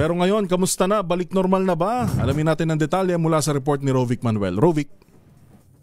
Pero ngayon, kamusta na? Balik normal na ba? Alamin natin ang detalye mula sa report ni Rovic Manuel. Rovic.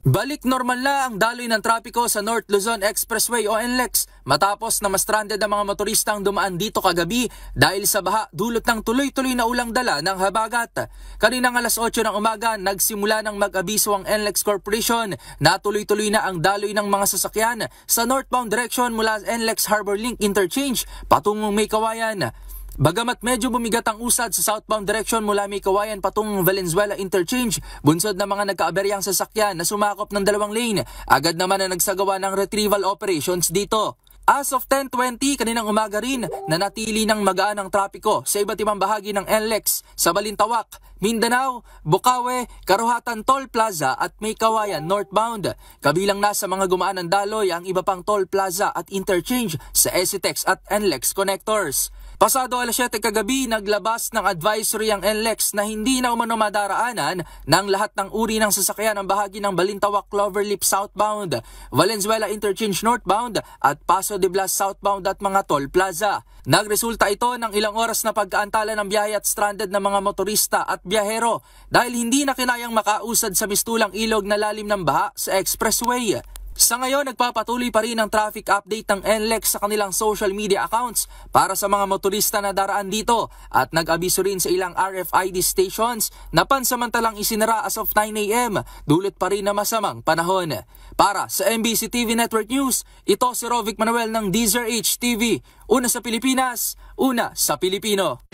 Balik normal na ang daloy ng trapiko sa North Luzon Expressway o NLEX matapos na ma-stranded ang mga motoristang dumaan dito kagabi dahil sa baha dulot ng tuloy-tuloy na ulang dala ng habagat. Kaninang alas 8 ng umaga, nagsimula ng mag-abiso ang NLEX Corporation na tuloy-tuloy na ang daloy ng mga sasakyan sa northbound direction mula NLEX Harbor Link Interchange patungong May Kawayan. Bagamat medyo bumigat ang usad sa southbound direction mula May Kawayan patungong Valenzuela Interchange, bunsod na mga nagkaaberyang sasakyan na sumakop ng dalawang lane, agad naman na nagsagawa ng retrieval operations dito. As of 10:20 kaninang umaga rin, nanatili ng magaan ang trapiko sa iba't ibang bahagi ng NLEX sa Balintawak, Mindanao, Bukawe, Karuhatan Toll Plaza at May Kawayan northbound. Kabilang na sa mga gumaan ng daloy ang iba pang toll plaza at interchange sa ECTEX at NLEX connectors. Pasado alas 7 kagabi, naglabas ng advisory ang NLEX na hindi na umano madaraanan ng lahat ng uri ng sasakyan ng bahagi ng Balintawak Cloverleaf southbound, Valenzuela Interchange northbound at Paso de Blas southbound at mga toll plaza. Nagresulta ito ng ilang oras na pagkaantala ng biyahe at stranded na mga motorista at biyahero dahil hindi na kinayang makausad sa mistulang ilog na lalim ng baha sa expressway. Sa ngayon, nagpapatuloy pa rin ang traffic update ng NLEX sa kanilang social media accounts para sa mga motorista na daraan dito at nag-abiso rin sa ilang RFID stations na pansamantalang isinara as of 9 a.m. dulot pa rin na masamang panahon. Para sa MBC TV Network News, ito si Rovic Manuel ng DZRH TV. Una sa Pilipinas, una sa Pilipino.